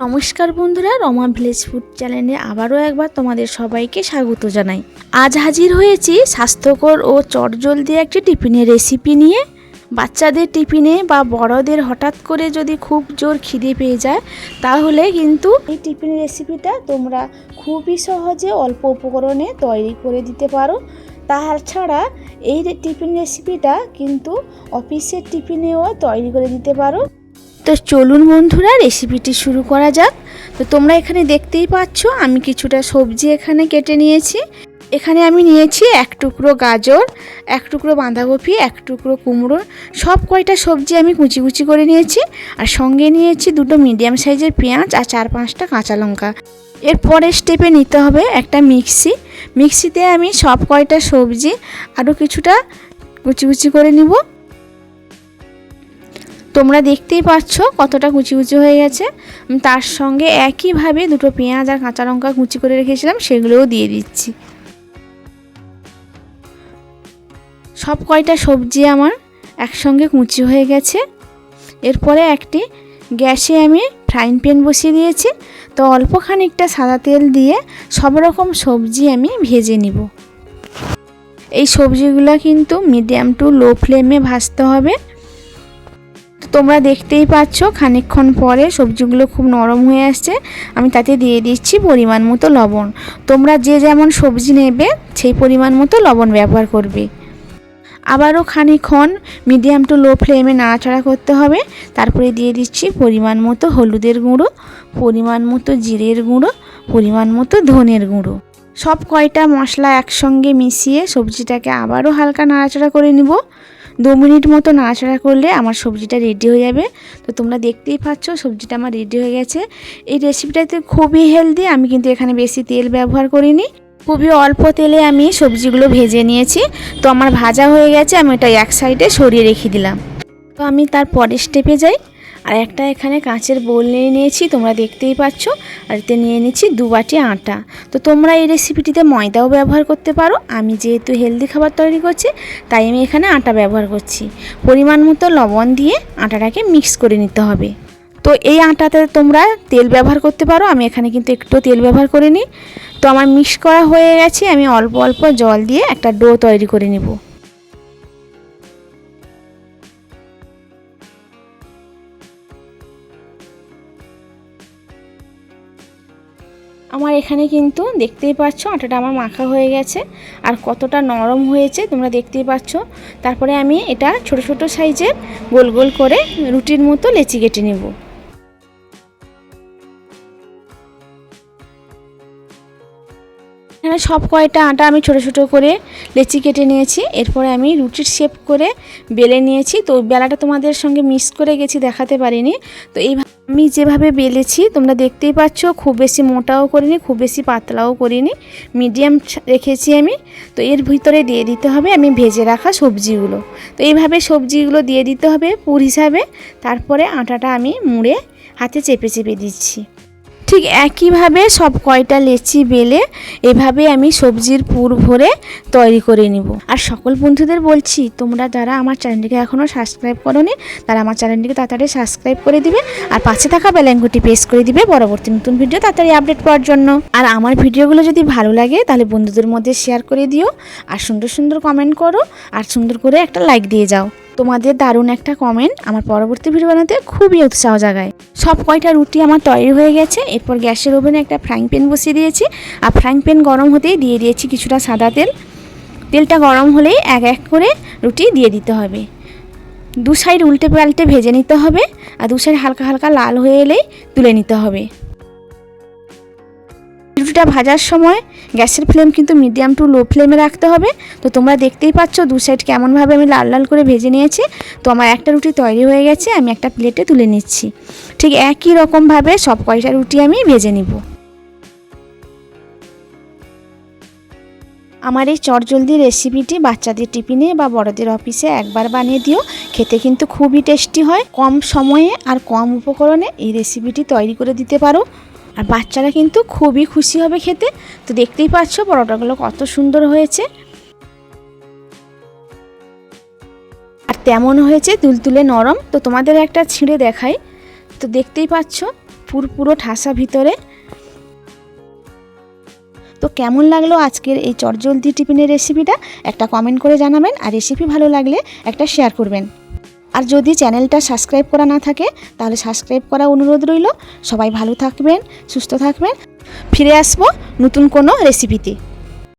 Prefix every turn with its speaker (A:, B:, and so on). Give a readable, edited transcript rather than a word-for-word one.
A: নমস্কার বন্ধুরা, Rama village food চ্যানেলে আবারও একবার তোমাদের সবাইকে স্বাগত জানাই। আজ হাজির হয়েছি স্বাস্থ্যকর ও চটজলদি একটি টিফিনের রেসিপি নিয়ে। বাচ্চাদের টিফিনে বা বড়দের হঠাৎ করে যদি খুব জোর খিদে পেয়ে যায়, তাহলে কিন্তু এই টিফিনের রেসিপিটা তোমরা খুবই সহজে অল্প উপকরণে তৈরি করে দিতে পারো। তাছাড়া এই টিফিন রেসিপিটা কিন্তু অফিসের টিফিনেও তৈরি করে দিতে পারো। তো চলুন বন্ধুরা, রেসিপিটি শুরু করা যাক। তো তোমরা এখানে দেখতেই পাচ্ছ আমি কিছুটা সবজি এখানে কেটে নিয়েছি। এখানে আমি নিয়েছি এক টুকরো গাজর, এক টুকরো বাঁধাকপি, এক টুকরো কুমড়ো, সব কয়টা সবজি আমি কুচি কুচি করে নিয়েছি। আর সঙ্গে নিয়েছি দুটো মিডিয়াম সাইজের পেঁয়াজ আর 4-5টা কাঁচা লঙ্কা। এর পরের স্টেপে নিতে হবে একটা মিক্সিতে আমি সব কয়টা সবজি আরও কিছুটা কুচি কুচি করে নিব। তোমরা দেখতেই পাচ্ছ কতটা কুচি কুচি হয়ে গেছে। তার সঙ্গে একইভাবে দুটো পেঁয়াজ আর কাঁচা লঙ্কা কুচি করে রেখেছিলাম, সেগুলোও দিয়ে দিচ্ছি। সব কয়টা সবজি আমার একসঙ্গে কুচি হয়ে গেছে। এরপরে একটি গ্যাসে আমি ফ্রাইং প্যান বসিয়ে দিয়েছি। তো অল্প খানিকটা সাদা তেল দিয়ে সব রকম সবজি আমি ভেজে নিব। এই সবজিগুলো কিন্তু মিডিয়াম টু লো ফ্লেমে ভাজতে হবে। তোমরা দেখতেই পাচ্ছ খানিকক্ষণ পরে সবজিগুলো খুব নরম হয়ে আসছে। আমি তাতে দিয়ে দিচ্ছি পরিমাণ মতো লবণ। তোমরা যে যেমন সবজি নেবে সেই পরিমাণ মতো লবণ ব্যবহার করবে। আবারও খানিকক্ষণ মিডিয়াম টু লো ফ্লেমে নাড়াচাড়া করতে হবে। তারপরে দিয়ে দিচ্ছি পরিমাণ মতো হলুদের গুঁড়ো, পরিমাণ মতো জিরের গুঁড়ো, পরিমাণ মতো ধনের গুঁড়ো। সব কয়টা মশলা একসঙ্গে মিশিয়ে সবজিটাকে আবারও হালকা নাড়াচাড়া করে নিব। 2 মিনিট মতো নাড়াচাড়া করলে আমার সবজিটা রেডি হয়ে যাবে। তো তোমরা দেখতেই পাচ্ছ সবজিটা আমার রেডি হয়ে গেছে। এই রেসিপিটাতে খুবই হেলদি। আমি কিন্তু এখানে বেশি তেল ব্যবহার করিনি, খুবই অল্প তেলে আমি সবজিগুলো ভেজে নিয়েছি। তো আমার ভাজা হয়ে গেছে, আমি এটা এক সাইডে সরিয়ে রেখে দিলাম। তো আমি তার পরের স্টেপে যাই। আর একটা এখানে কাঁচের বোল নিয়ে নিয়েছি, তোমরা দেখতেই পাচ্ছ। আর এতে নিয়ে নিচ্ছি 2 বাটি আটা। তো তোমরা এই রেসিপিটিতে ময়দাও ব্যবহার করতে পারো। আমি যেহেতু হেলদি খাবার তৈরি করছি, তাই আমি এখানে আটা ব্যবহার করছি। পরিমাণ মতো লবণ দিয়ে আটাটাকে মিক্স করে নিতে হবে। তো এই আটাতে তোমরা তেল ব্যবহার করতে পারো, আমি এখানে কিন্তু একটু তেল ব্যবহার করিনি। তো আমার মিক্স করা হয়ে গেছে, আমি অল্প অল্প জল দিয়ে একটা ডো তৈরি করে নেব। আমার এখানে কিন্তু দেখতেই পাচ্ছ আটাটা আমার মাখা হয়ে গেছে আর কতটা নরম হয়েছে তোমরা দেখতেই পাচ্ছ। তারপরে আমি এটা ছোট ছোট সাইজের গোল গোল করে রুটির মতো লেচি কেটে নেব। এখানে সব কয়টা আটা আমি ছোট ছোট করে লেচি কেটে নিয়েছি। এরপরে আমি রুটির শেপ করে বেলে নিয়েছি। তো বেলাটা তোমাদের সঙ্গে মিক্স করে গেছি, দেখাতে পারিনি। তো এইভাবে আমি যেভাবে বেলেছি তোমরা দেখতেই পাচ্ছ, খুব বেশি মোটাও করিনি, খুব বেশি পাতলাও করিনি, মিডিয়াম রেখেছি আমি। তো এর ভিতরে দিয়ে দিতে হবে আমি ভেজে রাখা সবজিগুলো। তো এইভাবে সবজিগুলো দিয়ে দিতে হবে পুর হিসাবে। তারপরে আটাটা আমি মুড়ে হাতে চেপে চেপে দিচ্ছি। ঠিক একইভাবে সব কয়টা লেচি বেলে এভাবে আমি সবজির পুর ভরে তৈরি করে নিব। আর সকল বন্ধুদের বলছি, তোমরা যারা আমার চ্যানেলটিকে এখনও সাবস্ক্রাইব করোনি, তারা আমার চ্যানেলটিকে তাড়াতাড়ি সাবস্ক্রাইব করে দিবে আর পাশে থাকা বেল আইকনটি প্রেস করে দিবে পরবর্তী নতুন ভিডিও তাড়াতাড়ি আপডেট পাওয়ার জন্য। আর আমার ভিডিওগুলো যদি ভালো লাগে তাহলে বন্ধুদের মধ্যে শেয়ার করে দিও, আর সুন্দর সুন্দর কমেন্ট করো, আর সুন্দর করে একটা লাইক দিয়ে যাও। তোমাদের দারুণ একটা কমেন্ট আমার পরবর্তী ভিডিও বানাতে খুবই উৎসাহ জাগায়। সব কয়টা রুটি আমার তৈরি হয়ে গেছে। এরপর গ্যাসের ওভেনে একটা ফ্রাইং প্যান বসিয়ে দিয়েছি। আর ফ্রাইং প্যান গরম হতেই দিয়ে দিয়েছি কিছুটা সাদা তেল। তেলটা গরম হলেই এক এক করে রুটি দিয়ে দিতে হবে। 2 সাইড উল্টে পাল্টে ভেজে নিতে হবে। আর 2 সাইড হালকা হালকা লাল হয়ে এলেই তুলে নিতে হবে। রুটিটা ভাজার সময় গ্যাসের ফ্লেম কিন্তু মিডিয়াম টু লো ফ্লেমে রাখতে হবে। তো তোমরা দেখতেই পাচ্ছ 2 সাইড কেমনভাবে আমি লাল লাল করে ভেজে নিয়েছি। তো আমার একটা রুটি তৈরি হয়ে গেছে, আমি একটা প্লেটে তুলে নিচ্ছি। ঠিক একই রকমভাবে সব কয়টা রুটি আমি ভেজে নিব। আমার এই চটজলদি রেসিপিটি বাচ্চাদের টিফিনে বা বড়দের অফিসে একবার বানিয়ে দিও, খেতে কিন্তু খুবই টেস্টি হয়। কম সময়ে আর কম উপকরণে এই রেসিপিটি তৈরি করে দিতে পারো, আর বাচ্চারা কিন্তু খুবই খুশি হবে খেতে। তো দেখতেই পাচ্ছ পরোটাগুলো কত সুন্দর হয়েছে, আর তেমন হয়েছে তুলতুলে নরম। তো তোমাদের একটা ছিঁড়ে দেখাই। তো দেখতেই পাচ্ছ পুরো ঠাসা ভিতরে। তো কেমন লাগলো আজকের এই চটজলদি টিফিনের রেসিপিটা একটা কমেন্ট করে জানাবেন, আর রেসিপি ভালো লাগলে একটা শেয়ার করবেন। আর যদি চ্যানেলটা সাবস্ক্রাইব করা না থাকে তাহলে সাবস্ক্রাইব করা অনুরোধ রইল। সবাই ভালো থাকবেন, সুস্থ থাকবেন। ফিরে আসবো নতুন কোনো রেসিপিতে।